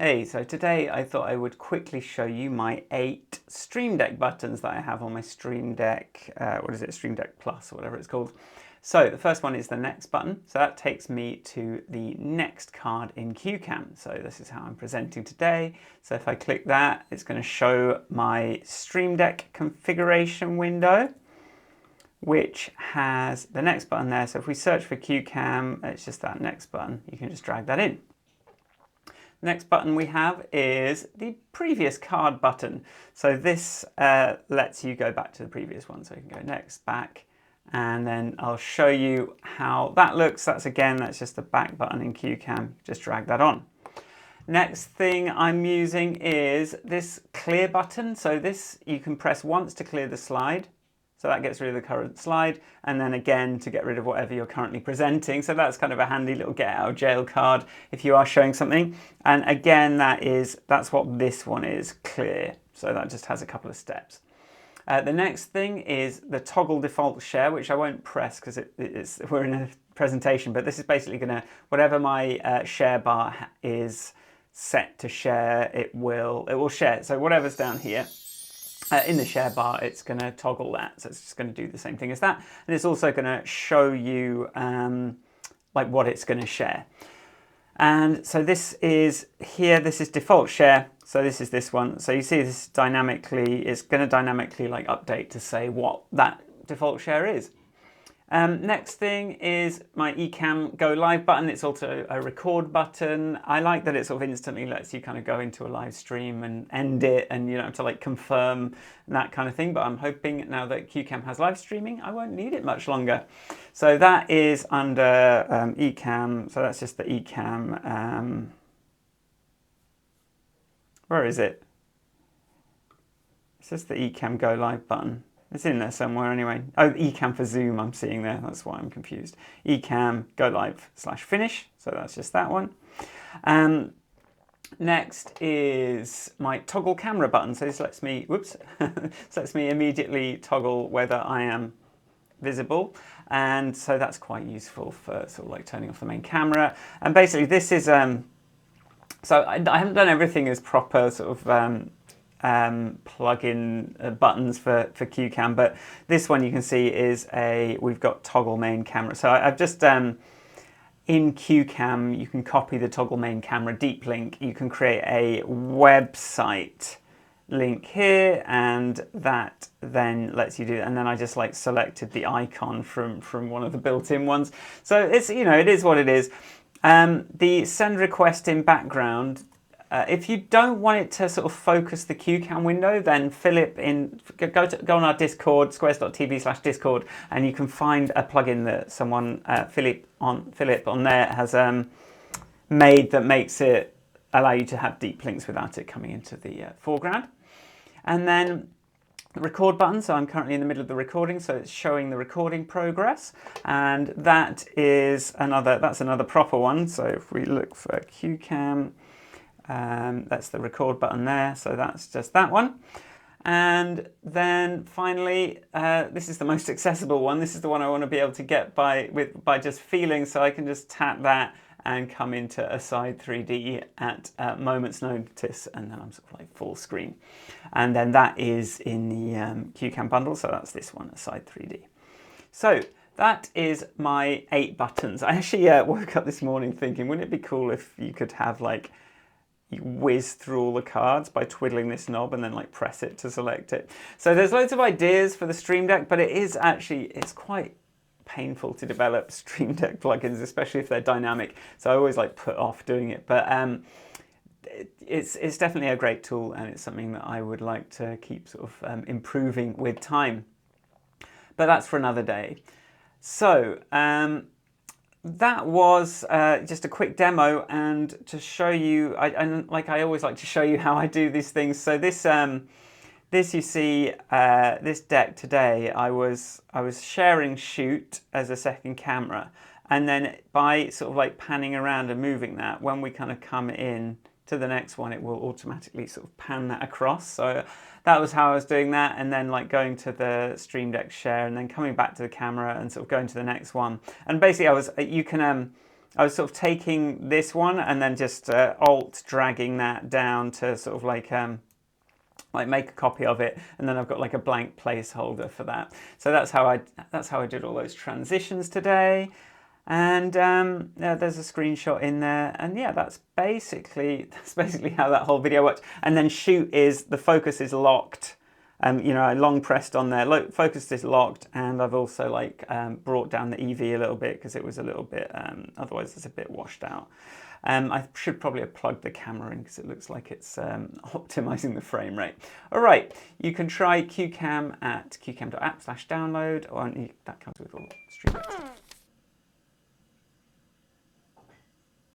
Hey, so today I thought I would quickly show you my 8 Stream Deck buttons that I have on my Stream Deck, Stream Deck Plus or whatever it's called. So the first one is the next button. So that takes me to the next card in QCam. So this is how I'm presenting today. So if I click that, it's going to show my Stream Deck configuration window, which has the next button there. So if we search for QCam, it's just that next button. You can just drag that in. Next button we have is the previous card button. So this lets you go back to the previous one. So you can go next, back, and then I'll show you how that looks. That's just the back button in QCam. Just drag that on. Next thing I'm using is this clear button. So this you can press once to clear the slide. So that gets rid of the current slide, and then again to get rid of whatever you're currently presenting. So that's kind of a handy little get out of jail card if you are showing something. And again, that's what this one is, clear. So that just has a couple of steps. The next thing is the toggle default share, which I won't press because we're in a presentation, but this is basically gonna, whatever my share bar is set to share, it will share. So whatever's down here, in the share bar, it's going to toggle that. So it's just going to do the same thing as that. And it's also going to show you like what it's going to share. And so this is here, this is default share. So this is this one. So you see this dynamically, it's going to dynamically like update to say what that default share is. Next thing is my Ecamm Go Live button. It's also a record button. I like that it sort of instantly lets you kind of go into a live stream and end it, and you don't have to like confirm and that kind of thing. But I'm hoping now that QCam has live streaming, I won't need it much longer. So that is under Ecamm. So that's just the Ecamm. Where is it? It's just the Ecamm Go Live button. It's in there somewhere anyway. Oh, Ecamm for Zoom I'm seeing there. That's why I'm confused. Ecamm Go Live / finish. So that's just that one. Next is my toggle camera button. So this lets me, this lets me immediately toggle whether I am visible. And so that's quite useful for sort of like turning off the main camera. And basically this is, so I haven't done everything as proper sort of, plug-in buttons for QCam, but this one you can see is we've got toggle main camera. So I've just in QCam you can copy the toggle main camera deep link. You can create a website link here, and that then lets you do that. And then I just like selected the icon from one of the built-in ones. So it's, you know, it is what it is. The send request in background. If you don't want it to sort of focus the QCam window, then go on our Discord, squares.tv/Discord, and you can find a plugin that someone, Philip on there has made that makes it allow you to have deep links without it coming into the foreground. And then the record button, so I'm currently in the middle of the recording, so it's showing the recording progress, and that's another proper one. So if we look for QCam, that's the record button there, so that's just that one. And then finally, this is the most accessible one. This is the one I want to be able to get by just feeling, so I can just tap that and come into Aside 3D at moment's notice, and then I'm sort of like full screen. And then that is in the QCam bundle, so that's this one, Aside 3D. So that is my 8 buttons. I actually woke up this morning thinking, wouldn't it be cool if you could have like, you whiz through all the cards by twiddling this knob and then like press it to select it. So there's loads of ideas for the Stream Deck, but it's quite painful to develop Stream Deck plugins, especially if they're dynamic. So I always like put off doing it, but it's definitely a great tool, and it's something that I would like to keep sort of improving with time. But that's for another day. So that was just a quick demo, and to show you, I always like to show you how I do these things. So this you see, this deck today, I was sharing shoot as a second camera, and then by sort of like panning around and moving that, when we kind of come in to the next one, it will automatically sort of pan that across. So that was how I was doing that, and then like going to the Stream Deck share and then coming back to the camera and sort of going to the next one. And basically you can I was sort of taking this one and then just alt dragging that down to sort of like make a copy of it, and then I've got like a blank placeholder for that. So that's how I did all those transitions today. And yeah, there's a screenshot in there, and yeah, that's basically how that whole video works. And then shoot is the focus is locked. You know, I long pressed on there, focus is locked, and I've also like brought down the EV a little bit because it was a little bit, otherwise it's a bit washed out. I should probably have plugged the camera in because it looks like it's optimizing the frame rate. All right, you can try QCam at qcam.app/download, or that comes with all Stream Decks.